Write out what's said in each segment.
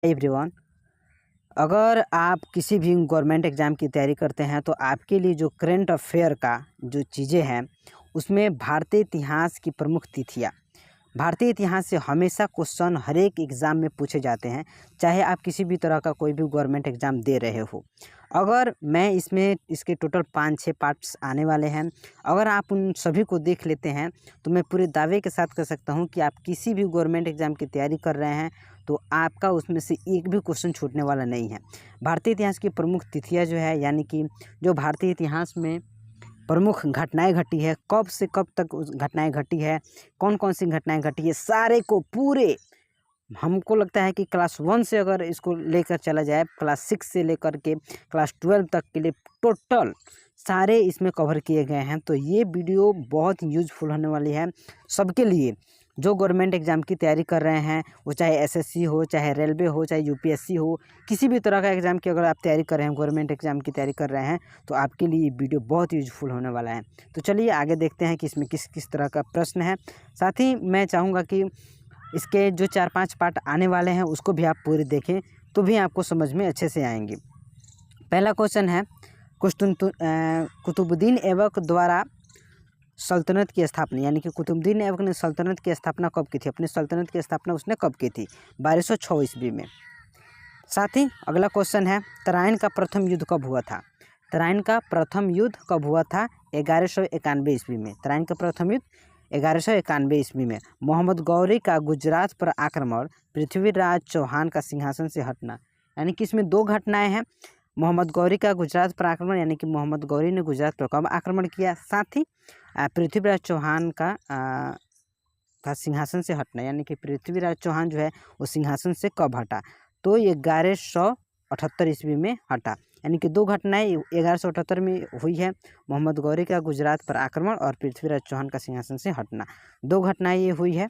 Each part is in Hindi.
एवरीवन, अगर आप किसी भी गवर्नमेंट एग्ज़ाम की तैयारी करते हैं तो आपके लिए जो करंट अफेयर का जो चीज़ें हैं उसमें भारतीय इतिहास की प्रमुख तिथियाँ, भारतीय इतिहास से हमेशा क्वेश्चन हर एक एग्ज़ाम में पूछे जाते हैं, चाहे आप किसी भी तरह का कोई भी गवर्नमेंट एग्ज़ाम दे रहे हो। अगर मैं इसके टोटल 5-6 पार्ट्स आने वाले हैं, अगर आप उन सभी को देख लेते हैं तो मैं पूरे दावे के साथ कह सकता हूं कि आप किसी भी गवर्नमेंट एग्ज़ाम की तैयारी कर रहे हैं तो आपका उसमें से एक भी क्वेश्चन छूटने वाला नहीं है। भारतीय इतिहास की प्रमुख तिथियाँ जो है, यानी कि जो भारतीय इतिहास में प्रमुख घटनाएं घटी है, कब से कब तक उस घटनाएं घटी है, कौन कौन सी घटनाएं घटी है, सारे को पूरे हमको लगता है कि क्लास 1 से अगर इसको लेकर चला जाए, क्लास 6 से लेकर के क्लास 12 तक के लिए टोटल सारे इसमें कवर किए गए हैं। तो ये वीडियो बहुत यूज़फुल होने वाली है सबके लिए जो गवर्नमेंट एग्ज़ाम की तैयारी कर रहे हैं, वो चाहे एसएससी हो, चाहे रेलवे हो, चाहे यूपीएससी हो, किसी भी तरह का एग्ज़ाम की अगर आप तैयारी कर रहे हैं, गवर्नमेंट एग्ज़ाम की तैयारी कर रहे हैं, तो आपके लिए ये वीडियो बहुत यूज़फुल होने वाला है। तो चलिए आगे देखते हैं कि इसमें किस किस तरह का प्रश्न है। साथ ही मैं चाहूँगा कि इसके जो 4-5 पार्ट आने वाले हैं उसको भी आप पूरे देखें तो भी आपको समझ में अच्छे से आएंगे। पहला क्वेश्चन है, कुतुबुद्दीन ऐबक द्वारा सल्तनत की स्थापना, यानी कि कुतुबुद्दीन ऐबक ने सल्तनत की स्थापना कब की थी? अपनी सल्तनत की स्थापना उसने कब की थी? 1206 ईस्वी में। साथ ही अगला क्वेश्चन है, तराइन का प्रथम युद्ध कब हुआ था? तराइन का प्रथम युद्ध कब हुआ था? 1191 ईस्वी में। तराइन का प्रथम युद्ध 1191 ईस्वी में। मोहम्मद गौरी का गुजरात पर आक्रमण, पृथ्वीराज चौहान का सिंहासन से हटना, यानी कि इसमें दो घटनाएं हैं। मोहम्मद गौरी का गुजरात पर आक्रमण, यानी कि मोहम्मद गौरी ने गुजरात पर कब आक्रमण किया, साथ ही पृथ्वीराज चौहान का सिंहासन से हटना, यानी कि पृथ्वीराज चौहान जो है वो सिंहासन से कब हटा? तो ये 1178 ईस्वी में हटा, यानी कि दो घटनाएं 1178 में हुई है, मोहम्मद गौरी का गुजरात पर आक्रमण और पृथ्वीराज चौहान का सिंहासन से हटना, दो घटनाएं ये हुई है।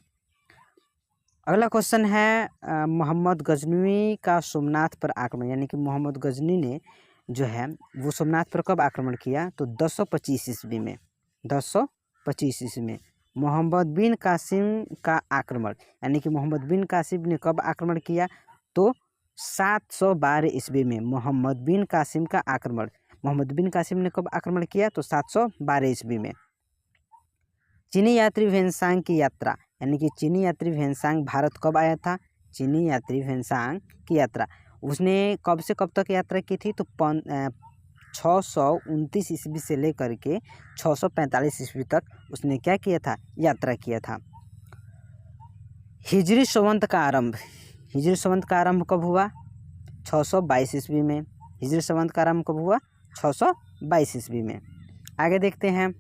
अगला क्वेश्चन है, मोहम्मद गजनवी का सोमनाथ पर आक्रमण, यानी कि मोहम्मद गजनी ने जो है वो सोमनाथ पर कब आक्रमण किया? तो 1025 ईस्वी में। 1025 ईस्वी में। मोहम्मद बिन कासिम का आक्रमण, यानी कि मोहम्मद बिन कासिम ने कब आक्रमण किया? तो 712 ईस्वी में। मोहम्मद बिन कासिम का आक्रमण, मोहम्मद बिन कासिम ने कब आक्रमण किया? तो 712 ईस्वी में। चीनी यात्री वेनसांग की यात्रा, यानी कि चीनी यात्री वेनसांग भारत कब आया था? चीनी यात्री वेनसांग की यात्रा उसने कब से कब तक यात्रा की थी? तो 629 ईस्वी से लेकर के 645 ईस्वी तक उसने क्या किया था? यात्रा किया था। हिजरी संवत का आरंभ, हिजरी संवत का आरंभ कब हुआ? 622 ईस्वी में। हिजरी संवत का आरंभ कब हुआ? 622 ईस्वी में। आगे देखते हैं,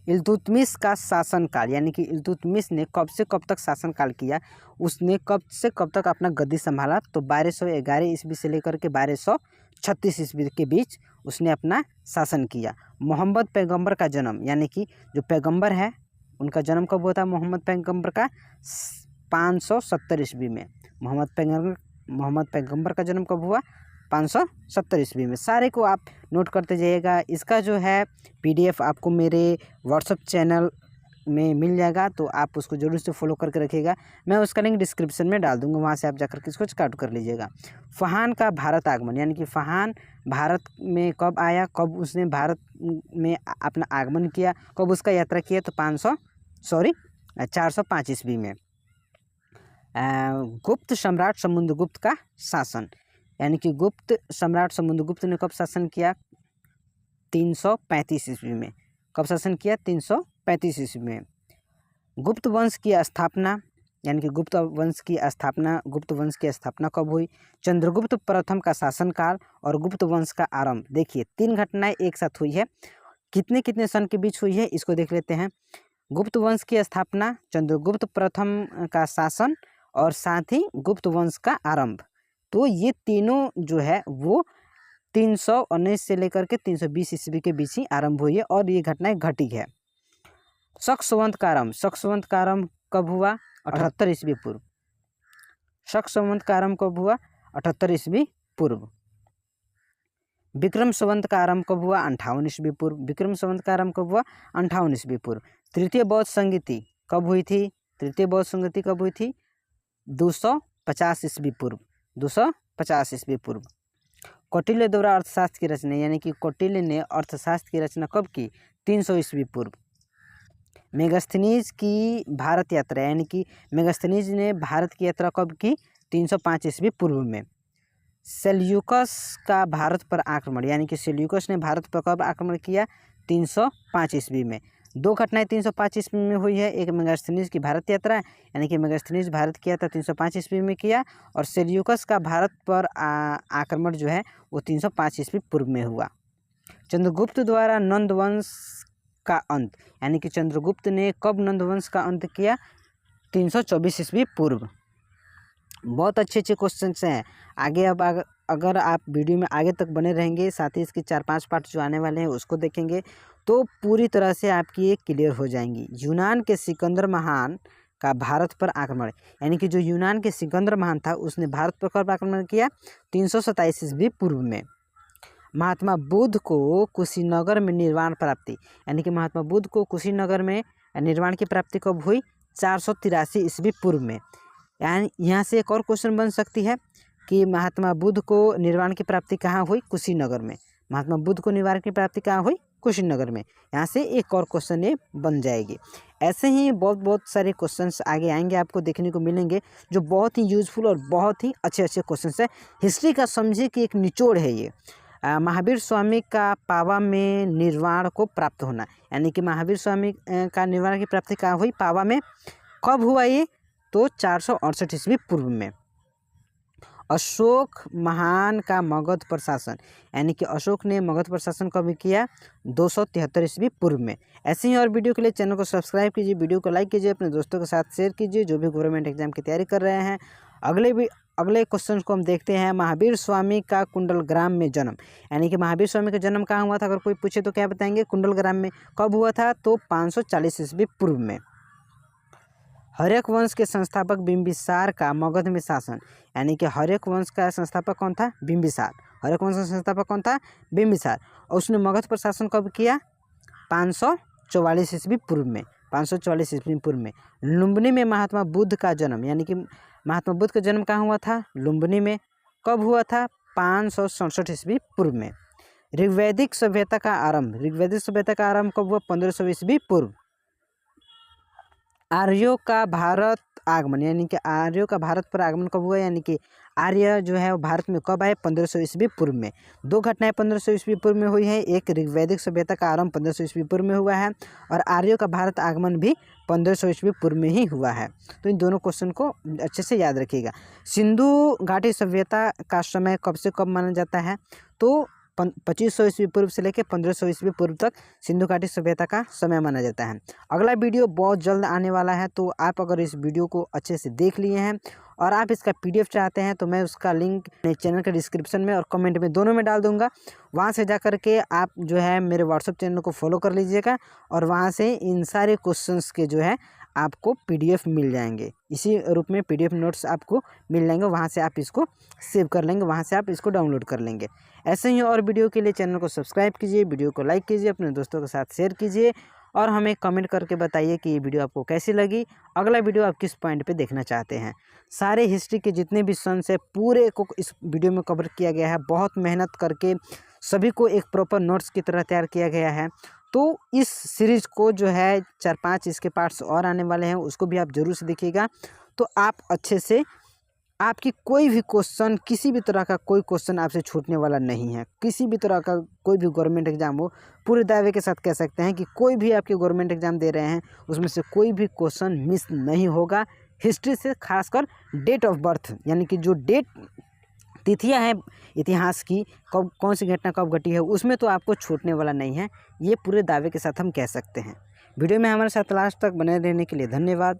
इल्तुतमिश का शासनकाल, यानी कि इल्तुतमिश ने कब से कब तक शासनकाल किया? उसने कब से कब तक अपना गद्दी संभाला? तो 1211 ईस्वी से लेकर के 1236 ईस्वी के बीच उसने अपना शासन किया। मोहम्मद पैगंबर का जन्म, यानी कि जो पैगंबर है उनका जन्म कब हुआ था? मोहम्मद पैगंबर का 570 ईस्वी में। मोहम्मद पैगंबर का जन्म कब हुआ? 570 ईस्वी में। सारे को आप नोट करते जाइएगा। इसका जो है पीडीएफ आपको मेरे व्हाट्सएप चैनल में मिल जाएगा, तो आप उसको जरूर से फॉलो करके रखिएगा। मैं उसका लिंक डिस्क्रिप्शन में डाल दूंगा, वहाँ से आप जाकर के इसको चेकआउट कर लीजिएगा। फहान का भारत आगमन, यानी कि फहान भारत में कब आया, कब उसने भारत में अपना आगमन किया, कब उसका यात्रा किया? तो 405 ईस्वी में। गुप्त सम्राट समुद्रगुप्त का शासन, यानी कि गुप्त सम्राट समुद्रगुप्त ने कब शासन किया? 335 ईस्वी में। कब शासन किया? 335 ईस्वी में। गुप्त वंश की स्थापना, यानी कि गुप्त वंश की स्थापना कब हुई? चंद्रगुप्त प्रथम का शासनकाल और गुप्त वंश का आरंभ। देखिए, तीन घटनाएं एक साथ हुई है। कितने कितने सन के बीच हुई है इसको देख लेते हैं। गुप्त वंश की स्थापना, चंद्रगुप्त प्रथम का शासन और साथ ही गुप्त वंश का आरंभ। तो ये तीनों जो है वो 319 से लेकर के 320 ईस्वी के बीच ही आरंभ हुई है और ये घटनाएं घटी है। शक संवत का आरंभ कब हुआ? 78 ईस्वी पूर्व। शक संवत का आरंभ कब हुआ? 78 ईस्वी पूर्व। विक्रम संवत का आरंभ कब हुआ? 58 ईस्वी पूर्व। विक्रम संवत का आरंभ कब हुआ? 58 ईस्वी पूर्व। तृतीय बौद्ध संगति कब हुई थी? तृतीय बौद्ध संगति कब हुई थी? 250 ईस्वी पूर्व। 250 ईस्वी पूर्व। कौटिल्य द्वारा अर्थशास्त्र की रचना, यानी कि कौटिल्य ने अर्थशास्त्र की रचना कब की? 300 ईस्वी पूर्व। मेगास्थनीज की भारत यात्रा, यानी कि मेगास्थनीज ने भारत की यात्रा कब की? 305 ईस्वी पूर्व में। सेल्यूकस का भारत पर आक्रमण, यानी कि सेल्यूकस ने भारत पर कब आक्रमण किया? 305 ईस्वी में। दो घटनाएं 305 ईस्वी में हुई है, एक मेगास्थनीज की भारत यात्रा, यानी कि मेगास्थनीज भारत की यात्रा 305 ईस्वी में किया, और सेल्यूकस का भारत पर आक्रमण जो है वो 305 ईस्वी पूर्व में हुआ। चंद्रगुप्त द्वारा नंद वंश का अंत, यानी कि चंद्रगुप्त ने कब नंद वंश का अंत किया? 324 ईस्वी पूर्व। बहुत अच्छे क्वेश्चन हैं आगे। अब अगर आप वीडियो में आगे तक बने रहेंगे, साथ ही इसके 4-5 पार्ट जो आने वाले हैं उसको देखेंगे, तो पूरी तरह से आपकी ये क्लियर हो जाएंगी। यूनान के सिकंदर महान का भारत पर आक्रमण, यानी कि जो यूनान के सिकंदर महान था उसने भारत पर कब आक्रमण किया? 327 ईस्वी पूर्व में। महात्मा बुद्ध को कुशीनगर में निर्वाण प्राप्ति, यानी कि महात्मा बुद्ध को कुशीनगर में निर्वाण की प्राप्ति कब हुई? 483 ईस्वी पूर्व में। यानी यहाँ से एक और क्वेश्चन बन सकती है कि महात्मा बुद्ध को निर्वाण की प्राप्ति कहाँ हुई? कुशीनगर में। महात्मा बुद्ध को निर्वाण की प्राप्ति कहाँ हुई? कुशीनगर में। यहाँ से एक और क्वेश्चन ये बन जाएगी। ऐसे ही बहुत सारे क्वेश्चंस आगे आएंगे, आपको देखने को मिलेंगे, जो बहुत ही यूजफुल और बहुत ही अच्छे क्वेश्चंस है। हिस्ट्री का समझिए कि एक निचोड़ है ये। महावीर स्वामी का पावा में निर्वाण को प्राप्त होना, यानी कि महावीर स्वामी का निर्वाण की प्राप्ति कहाँ हुई? पावा में। कब हुआ ये? तो 468 ईस्वी पूर्व में। अशोक महान का मगध पर शासन, यानी कि अशोक ने मगध पर शासन कब किया? 273 ईस्वी पूर्व में। ऐसे ही और वीडियो के लिए चैनल को सब्सक्राइब कीजिए, वीडियो को लाइक कीजिए, अपने दोस्तों के साथ शेयर कीजिए जो भी गवर्नमेंट एग्जाम की तैयारी कर रहे हैं। अगले क्वेश्चन को हम देखते हैं। महावीर स्वामी का कुंडलग्राम में जन्म, यानी कि महावीर स्वामी का जन्म कहाँ हुआ था? अगर कोई पूछे तो क्या बताएंगे? कुंडलग्राम में। कब हुआ था? तो 540 ईस्वी पूर्व में। हर्यक वंश के संस्थापक बिंबिसार का मगध में शासन, यानी कि हर्यक वंश का संस्थापक कौन था? बिंबिसार। हर्यक वंश का संस्थापक कौन था? बिंबिसार। और उसने मगध पर शासन कब किया? 544 ईस्वी पूर्व में। 544 ईस्वी पूर्व में। लुम्बिनी में महात्मा बुद्ध का जन्म, यानी कि महात्मा बुद्ध का जन्म कहाँ हुआ था? लुम्बिनी में। कब हुआ था? 567 ईस्वी पूर्व में। ऋग्वैदिक सभ्यता का आरंभ, ऋग्वैदिक सभ्यता का आरंभ कब हुआ? 1500 ईस्वी पूर्व। आर्यों का भारत आगमन, यानी कि आर्यों का भारत पर आगमन कब हुआ? यानी कि आर्य जो है वो भारत में कब आए? 1500 ईस्वी पूर्व में। दो घटनाएं 1500 ईस्वी पूर्व में हुई है, एक ऋग्वैदिक सभ्यता का आरंभ 1500 ईस्वी पूर्व में हुआ है, और आर्यों का भारत आगमन भी 1500 ईस्वी पूर्व में ही हुआ है। तो इन दोनों क्वेश्चन को अच्छे से याद रखिएगा। सिंधु घाटी सभ्यता का समय कब से कब माना जाता है? तो 2500 ईस्वी पूर्व से लेकर 1500 ईस्वी पूर्व तक सिंधु घाटी सभ्यता का समय माना जाता है। अगला वीडियो बहुत जल्द आने वाला है, तो आप अगर इस वीडियो को अच्छे से देख लिए हैं और आप इसका PDF चाहते हैं तो मैं उसका लिंक मेरे चैनल के डिस्क्रिप्शन में और कमेंट में दोनों में डाल दूंगा। वहां से जा कर के आप जो है मेरे व्हाट्सएप चैनल को फॉलो कर लीजिएगा, और वहां से इन सारे क्वेश्चंस के जो है आपको PDF मिल जाएंगे। इसी रूप में PDF नोट्स आपको मिल जाएंगे, वहाँ से आप इसको सेव कर लेंगे, वहाँ से आप इसको डाउनलोड कर लेंगे। ऐसे ही और वीडियो के लिए चैनल को सब्सक्राइब कीजिए, वीडियो को लाइक कीजिए, अपने दोस्तों के साथ शेयर कीजिए, और हमें कमेंट करके बताइए कि ये वीडियो आपको कैसी लगी। अगला वीडियो आप किस पॉइंट पे देखना चाहते हैं। सारे हिस्ट्री के जितने भी सन्स है पूरे को इस वीडियो में कवर किया गया है। बहुत मेहनत करके सभी को एक प्रॉपर नोट्स की तरह तैयार किया गया है। तो इस सीरीज़ को जो है 4-5 इसके पार्ट्स और आने वाले हैं, उसको भी आप ज़रूर से देखिएगा। तो आप अच्छे से, आपकी कोई भी क्वेश्चन, किसी भी तरह का कोई क्वेश्चन आपसे छूटने वाला नहीं है। किसी भी तरह का कोई भी गवर्नमेंट एग्जाम हो, पूरे दावे के साथ कह सकते हैं कि कोई भी आपके गवर्नमेंट एग्जाम दे रहे हैं उसमें से कोई भी क्वेश्चन मिस नहीं होगा। हिस्ट्री से खासकर डेट ऑफ बर्थ, यानी कि जो डेट तिथियां हैं इतिहास की, कब कौन सी घटना कब घटी है, उसमें तो आपको छूटने वाला नहीं है। ये पूरे दावे के साथ हम कह सकते हैं। वीडियो में हमारे साथ लास्ट तक बने रहने के लिए धन्यवाद।